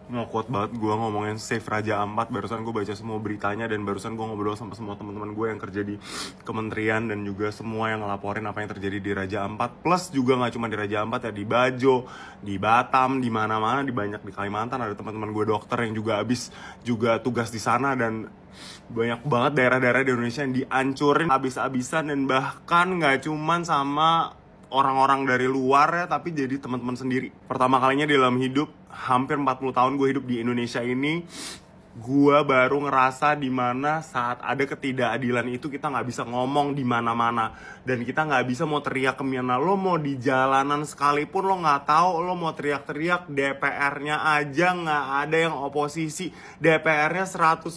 Nge-quote banget gue ngomongin save Raja Ampat. Barusan gue baca semua beritanya dan barusan gue ngobrol sama semua teman-teman gue yang kerja di kementerian dan juga semua yang ngelaporin apa yang terjadi di Raja Ampat. Plus juga nggak cuma di Raja Ampat ya, di Bajo, di Batam, di mana-mana, di banyak di Kalimantan ada teman-teman gue dokter yang juga habis juga tugas di sana, dan banyak banget daerah-daerah di Indonesia yang dihancurin habis-habisan, dan bahkan nggak cuman sama orang-orang dari luar ya, tapi jadi teman-teman sendiri. Pertama kalinya dalam hidup, hampir 40 tahun gue hidup di Indonesia ini, gue baru ngerasa dimana saat ada ketidakadilan itu kita nggak bisa ngomong di mana-mana, dan kita nggak bisa mau teriak kemana. Lo mau di jalanan sekalipun lo nggak tahu, lo mau teriak-teriak, DPR-nya aja nggak ada yang oposisi. DPR-nya 100%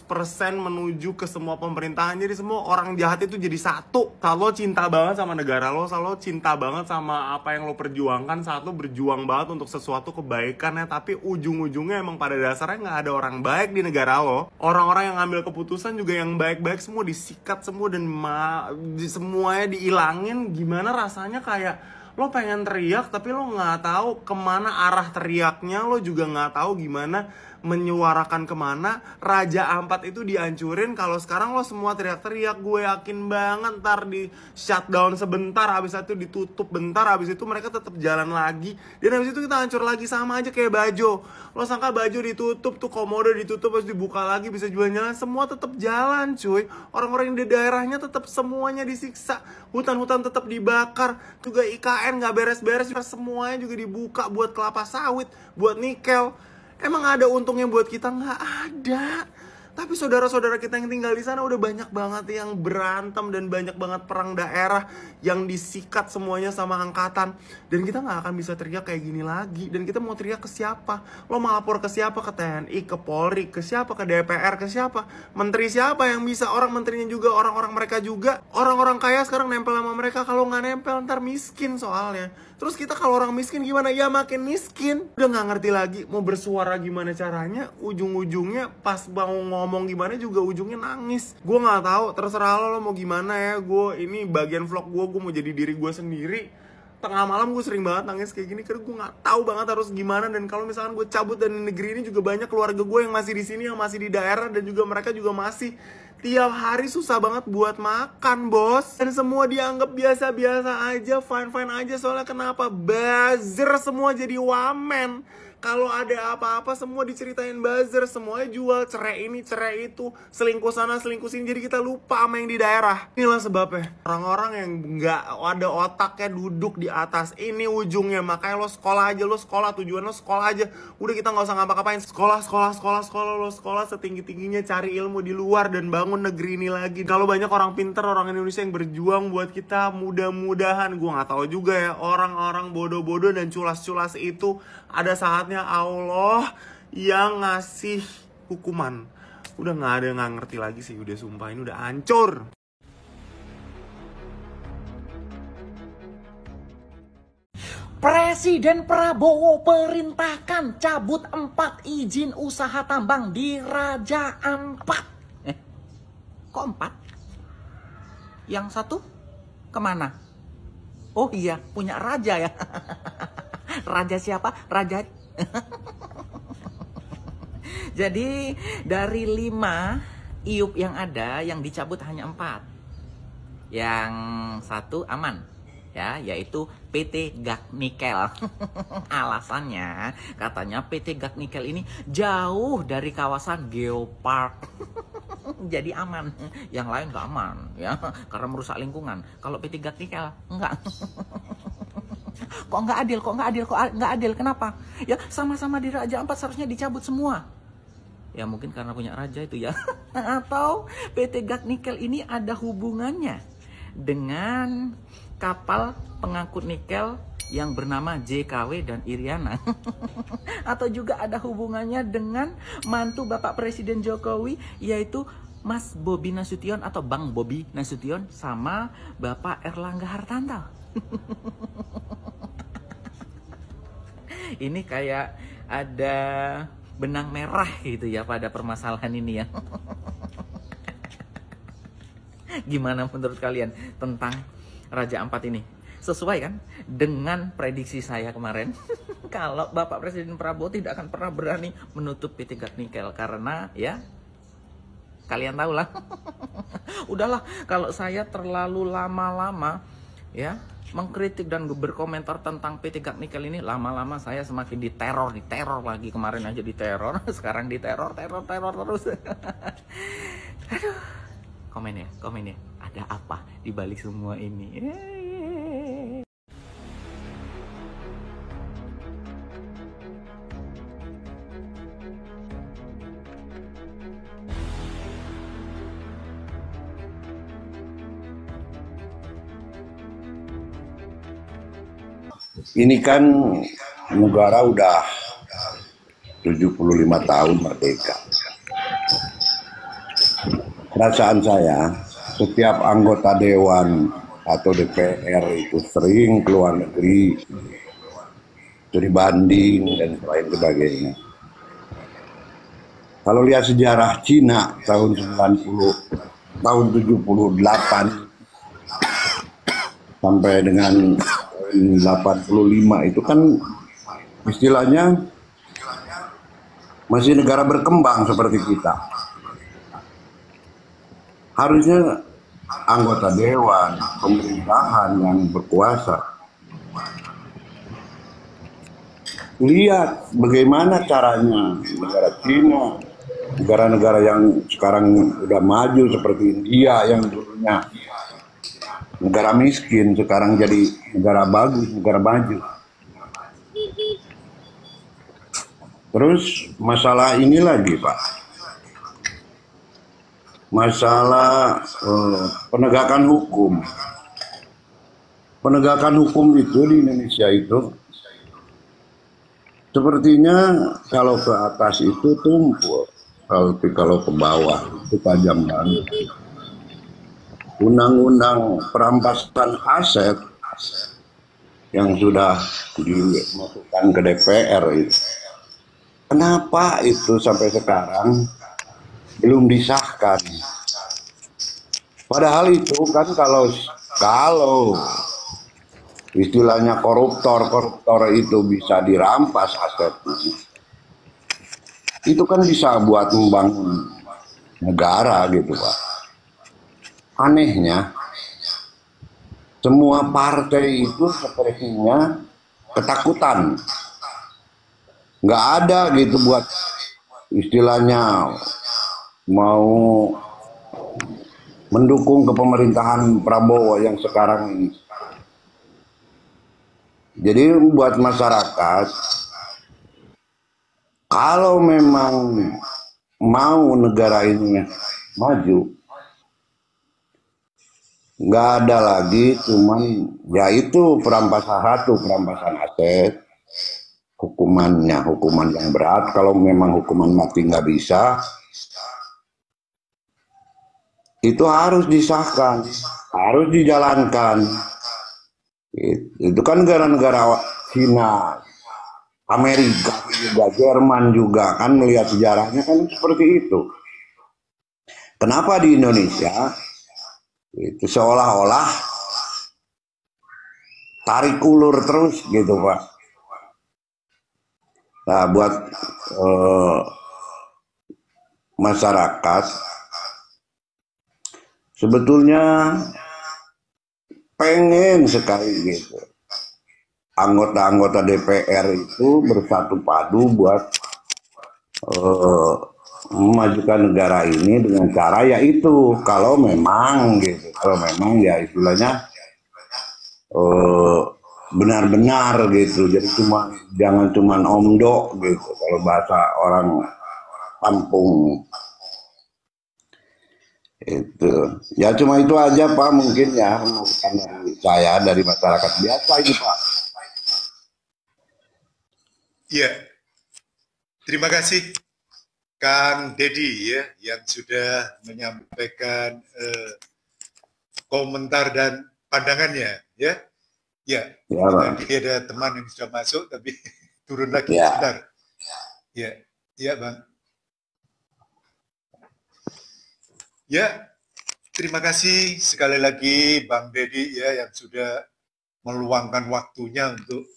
menuju ke semua pemerintahan, jadi semua orang jahat itu jadi satu. Kalau cinta banget sama negara lo, kalau cinta banget sama apa yang lo perjuangkan, saat lo berjuang banget untuk sesuatu kebaikannya, tapi ujung-ujungnya emang pada dasarnya nggak ada orang baik di negara lo. Orang-orang yang ngambil keputusan juga yang baik-baik semua disikat semua dan semuanya diilangin. Gimana rasanya kayak lo pengen teriak tapi lo nggak tahu kemana arah teriaknya, lo juga nggak tahu gimana menyuarakan kemana. Raja Ampat itu dihancurin. Kalau sekarang lo semua teriak-teriak, gue yakin banget ntar di shutdown sebentar, habis itu ditutup bentar, habis itu mereka tetap jalan lagi, dan habis itu kita hancur lagi. Sama aja kayak Bajo. Lo sangka Bajo ditutup tuh, Komodo ditutup terus dibuka lagi bisa jualan, semua tetap jalan cuy. Orang-orang yang di daerahnya tetap semuanya disiksa, hutan-hutan tetap dibakar, juga IKN nggak beres-beres, semuanya juga dibuka buat kelapa sawit, buat nikel. Emang ada untungnya buat kita? Nggak ada. Tapi saudara-saudara kita yang tinggal di sana udah banyak banget yang berantem dan banyak banget perang daerah yang disikat semuanya sama angkatan. Dan kita nggak akan bisa teriak kayak gini lagi. Dan kita mau teriak ke siapa? Lo mau lapor ke siapa? Ke TNI, ke Polri, ke siapa? Ke DPR, ke siapa? Menteri siapa yang bisa? Orang menterinya juga orang-orang mereka juga. Orang-orang kaya sekarang nempel sama mereka. Kalau nggak nempel ntar miskin soalnya. Terus kita kalau orang miskin gimana? Ya makin miskin. Udah nggak ngerti lagi mau bersuara gimana caranya. Ujung-ujungnya pas mau ngomong gimana juga ujungnya nangis. Gue nggak tahu. Terserah lo mau gimana ya. Gue ini bagian vlog gue mau jadi diri gue sendiri. Tengah malam gue sering banget nangis kayak gini karena gue nggak tahu banget harus gimana. Dan kalau misalkan gue cabut dari negeri ini juga banyak keluarga gue yang masih di sini, yang masih di daerah, dan juga mereka juga masih tiap hari susah banget buat makan, bos. Dan semua dianggap biasa-biasa aja, fine-fine aja. Soalnya kenapa? Buzzer semua jadi wamen. Kalau ada apa-apa semua diceritain buzzer, semuanya jual, cerai ini, cerai itu, selingkuh sana, selingkuh sini. Jadi kita lupa sama yang di daerah. Inilah sebabnya. Orang-orang yang nggak ada otaknya duduk di atas. Ini ujungnya. Makanya lo sekolah aja, lo sekolah. Tujuan lo sekolah aja. Udah kita nggak usah ngapa-ngapain. Sekolah. Lo sekolah setinggi-tingginya, cari ilmu di luar dan bangun negeri ini lagi. Kalau banyak orang pinter, orang Indonesia yang berjuang buat kita, mudah-mudahan, gue nggak tahu juga ya, orang-orang bodoh-bodoh dan culas-culas itu ada saatnya Allah yang ngasih hukuman. Udah nggak ada yang nggak ngerti lagi sih, udah sumpah ini udah hancur. Presiden Prabowo perintahkan cabut 4 izin usaha tambang di Raja Ampat. Kok 4? Yang satu kemana? Oh iya, punya raja ya. Raja siapa? Raja. Jadi dari 5 IUP yang ada, yang dicabut hanya 4. Yang satu aman, ya, yaitu PT Gag Nikel. Alasannya katanya PT Gag Nikel ini jauh dari kawasan geopark. Jadi aman. Yang lain nggak aman, ya, karena merusak lingkungan. Kalau PT Gag Nikel enggak. Kok nggak adil? Kenapa? Ya sama-sama di Raja Ampat seharusnya dicabut semua. Ya mungkin karena punya raja itu ya. Atau PT Gag Nikel ini ada hubungannya dengan kapal pengangkut nikel yang bernama JKW dan Iriana. Atau juga ada hubungannya dengan mantu Bapak Presiden Jokowi, yaitu Mas Bobi Nasution atau Bang Bobi Nasution sama Bapak Erlangga Hartarto. Ini kayak ada benang merah gitu ya pada permasalahan ini ya. Gimana menurut kalian tentang Raja Ampat ini? Sesuai kan dengan prediksi saya kemarin? kalau Bapak Presiden Prabowo tidak akan pernah berani menutup PT Gat Nikel karena ya kalian tahu lah. Udahlah, kalau saya terlalu lama-lama ya mengkritik dan berkomentar tentang PT Gat Nikel ini, lama-lama saya semakin diteror lagi. Kemarin aja diteror, sekarang diteror terus. Aduh. Komen ya, ada apa di balik semua ini? Ini kan negara udah 75 tahun merdeka. Perasaan saya, setiap anggota dewan atau DPR itu sering keluar negeri, studi banding dan lain sebagainya. Kalau lihat sejarah Cina tahun 90, tahun 78 sampai dengan 85 itu kan istilahnya masih negara berkembang seperti kita. Harusnya anggota dewan, pemerintahan yang berkuasa lihat bagaimana caranya negara Cina, negara-negara yang sekarang udah maju seperti India yang dulunya negara miskin sekarang jadi negara bagus, negara maju. Terus masalah ini lagi Pak, masalah penegakan hukum. Penegakan hukum itu di Indonesia itu sepertinya kalau ke atas itu tumpul, tapi kalau ke bawah itu tajam banget. Undang-undang perampasan aset yang sudah dimasukkan ke DPR itu, kenapa itu sampai sekarang belum disahkan? Padahal itu kan kalau istilahnya koruptor itu bisa dirampas asetnya, itu kan bisa buat membangun negara gitu Pak. Anehnya, semua partai itu sepertinya ketakutan. Nggak ada gitu buat istilahnya mau mendukung kepemerintahan Prabowo yang sekarang ini. Jadi buat masyarakat, kalau memang mau negara ini maju, nggak ada lagi cuman ya itu perampasan aset, hukuman yang berat. Kalau memang hukuman mati nggak bisa, itu harus disahkan, harus dijalankan. Itu kan negara-negara Cina, Amerika juga, Jerman juga kan melihat sejarahnya kan seperti itu. Kenapa di Indonesia itu seolah-olah tarik ulur terus gitu Pak. Nah buat masyarakat sebetulnya pengen sekali gitu anggota-anggota DPR itu bersatu padu buat memajukan negara ini dengan cara yaitu kalau memang ya istilahnya benar-benar gitu, jadi jangan cuma omdo gitu kalau bahasa orang kampung itu. Ya cuma itu aja Pak mungkin ya, dari saya dari masyarakat biasa ini Pak. Iya, terima kasih Kang Dedi ya yang sudah menyampaikan komentar dan pandangannya ya. Ya, tadi ada teman yang sudah masuk tapi turun lagi sebentar. Ya Bang. Ya, terima kasih sekali lagi Bang Dedi ya yang sudah meluangkan waktunya untuk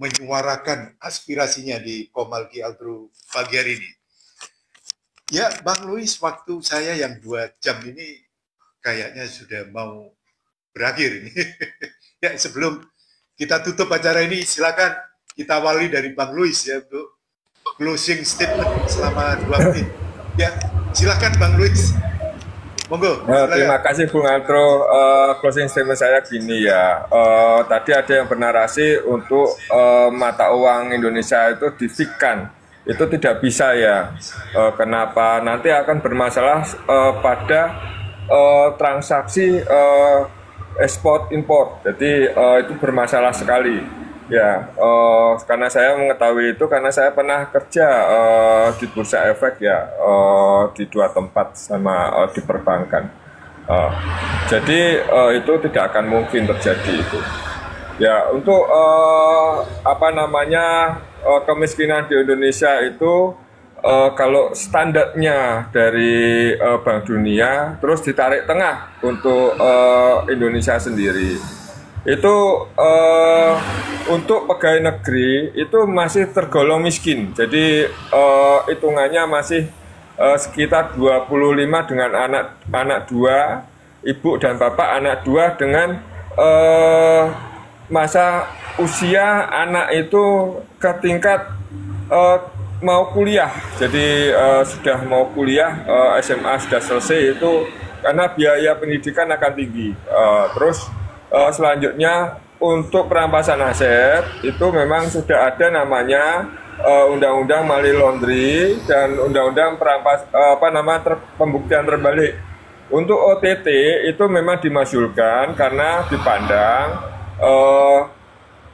menyuarakan aspirasinya di Komalki Altru pagi hari ini. Ya, Bang Louis, waktu saya yang 2 jam ini kayaknya sudah mau berakhir ini. Ya, sebelum kita tutup acara ini, silakan kita awali dari Bang Louis ya untuk closing statement selama 2 menit. Ya, silakan Bang Louis. Monggo. Terima kasih Bung Altro. Closing statement saya gini ya. Tadi ada yang bernarasi untuk mata uang Indonesia itu di-fix-kan. Itu tidak bisa ya. Kenapa? Nanti akan bermasalah pada transaksi ekspor impor. Jadi itu bermasalah sekali. Ya, karena saya mengetahui itu karena saya pernah kerja di Bursa Efek ya, di 2 tempat sama di perbankan. Jadi itu tidak akan mungkin terjadi itu. Ya, untuk kemiskinan di Indonesia itu kalau standarnya dari Bank Dunia terus ditarik tengah untuk Indonesia sendiri. Itu untuk pegawai negeri itu masih tergolong miskin. Jadi hitungannya masih sekitar 25 dengan anak 2, ibu dan bapak anak 2 dengan masa usia anak itu ke tingkat mau kuliah. Jadi sudah mau kuliah, SMA sudah selesai itu karena biaya pendidikan akan tinggi. Terus selanjutnya untuk perampasan aset itu memang sudah ada namanya Undang-Undang Money Laundry dan Undang-Undang pembuktian terbalik. Untuk OTT itu memang dimaksudkan karena dipandang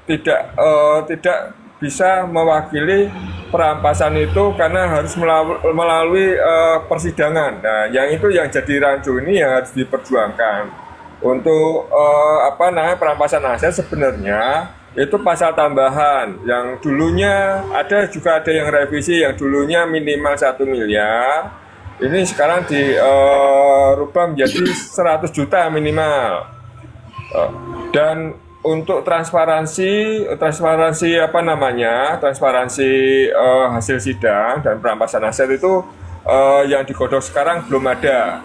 tidak bisa mewakili perampasan itu karena harus melalui persidangan. Nah, yang itu yang jadi rancu ini yang harus diperjuangkan. Untuk perampasan aset sebenarnya itu pasal tambahan yang dulunya juga ada yang revisi yang dulunya minimal 1 miliar. Ini sekarang dirubah menjadi 100 juta minimal. Dan untuk transparansi hasil sidang dan perampasan aset itu yang digodok sekarang belum ada.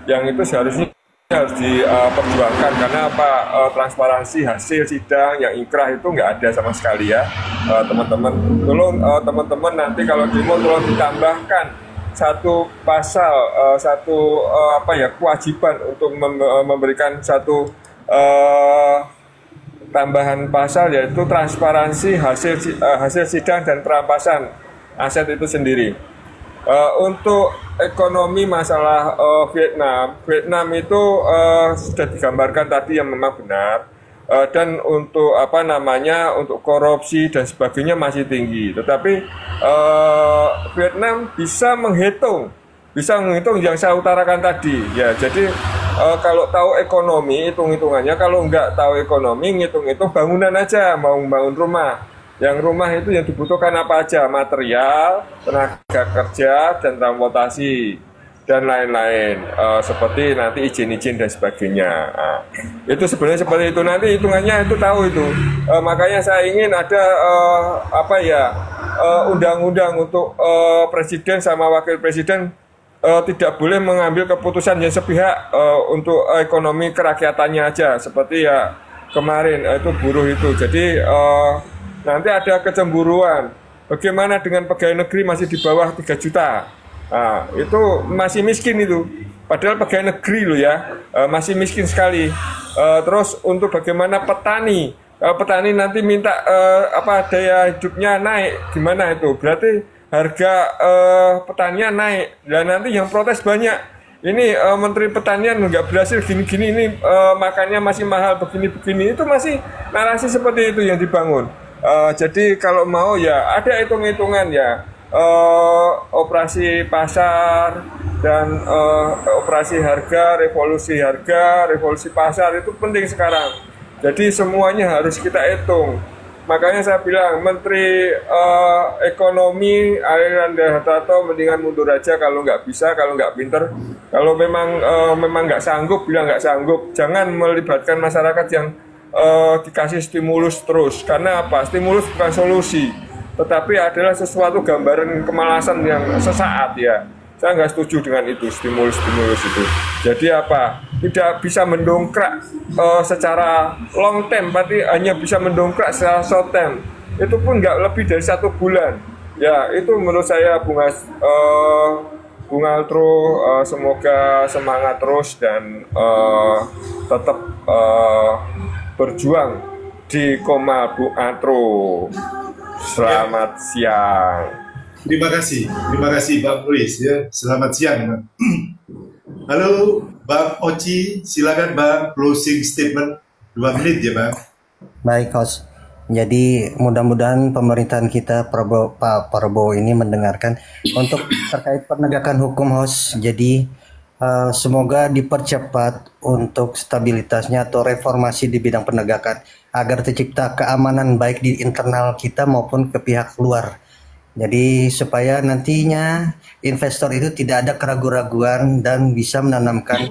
Yang itu seharusnya harus diperjuangkan karena transparansi hasil sidang yang inkrah itu nggak ada sama sekali ya, teman-teman. Tolong teman-teman nanti kalau demo tolong ditambahkan satu pasal, kewajiban untuk memberikan satu tambahan pasal, yaitu transparansi hasil sidang dan perampasan aset itu sendiri. Untuk ekonomi masalah Vietnam itu sudah digambarkan tadi yang memang benar, dan untuk untuk korupsi dan sebagainya masih tinggi. Tetapi Vietnam bisa menghitung yang saya utarakan tadi ya. Jadi kalau tahu ekonomi hitung-hitungannya, kalau nggak tahu ekonomi ngitung-hitung bangunan aja, mau bangun rumah. Yang rumah itu yang dibutuhkan apa aja, material, tenaga kerja, dan transportasi, dan lain-lain. Seperti nanti izin-izin dan sebagainya. Itu sebenarnya seperti itu, nanti hitungannya itu tahu itu. Makanya saya ingin ada undang-undang untuk presiden sama wakil presiden tidak boleh mengambil keputusan yang sepihak untuk ekonomi kerakyatannya aja. Seperti ya kemarin itu buruh itu. Jadi nanti ada kecemburuan. Bagaimana dengan pegawai negeri masih di bawah 3 juta? Nah, itu masih miskin itu. Padahal pegawai negeri loh ya, masih miskin sekali. Terus untuk bagaimana petani? Petani nanti minta daya hidupnya naik, gimana itu? Berarti harga petanian naik. Dan nanti yang protes banyak. Ini Menteri Pertanian nggak berhasil gini-gini, ini makannya masih mahal begini-begini. Itu masih narasi seperti itu yang dibangun. Jadi kalau mau ya ada hitung-hitungan ya, operasi pasar dan operasi harga, revolusi pasar itu penting sekarang. Jadi semuanya harus kita hitung. Makanya saya bilang Menteri Ekonomi Airlangga Hartarto mendingan mundur aja kalau nggak bisa, kalau nggak pinter. Kalau memang nggak sanggup, bilang nggak sanggup. Jangan melibatkan masyarakat yang dikasih stimulus terus. Karena apa? Stimulus bukan solusi, tetapi adalah sesuatu gambaran kemalasan yang sesaat ya. Saya nggak setuju dengan itu, stimulus-stimulus itu. Jadi apa? Tidak bisa mendongkrak secara long term, berarti hanya bisa mendongkrak secara short term. Itu pun nggak lebih dari 1 bulan. Ya, itu menurut saya Bung Altro semoga semangat terus dan tetap berjuang di Komal Bung Altro. Selamat siang. Terima kasih Bang Luis ya. Selamat siang Bang. Halo Bang Oci, silakan Bang closing statement 2 menit ya Bang. Baik host. Jadi mudah-mudahan pemerintahan kita Pak Prabowo ini mendengarkan untuk terkait penegakan hukum host. Jadi semoga dipercepat untuk stabilitasnya atau reformasi di bidang penegakan agar tercipta keamanan baik di internal kita maupun ke pihak luar. Jadi supaya nantinya investor itu tidak ada keraguan-raguan dan bisa menanamkan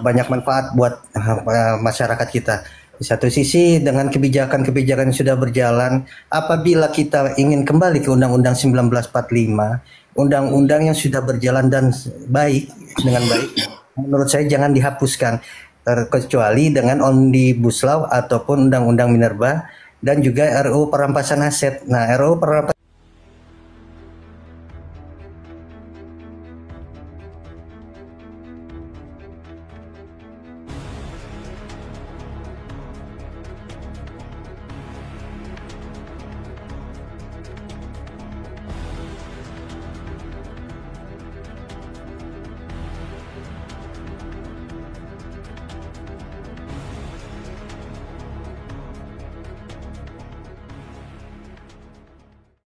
banyak manfaat buat masyarakat kita. Di satu sisi dengan kebijakan-kebijakan yang sudah berjalan, apabila kita ingin kembali ke Undang-Undang 1945, undang-undang yang sudah berjalan dan baik dengan baik, menurut saya jangan dihapuskan, terkecuali dengan Omnibus Law ataupun Undang-Undang Minerba dan juga RUU perampasan aset. Nah, RUU perampasan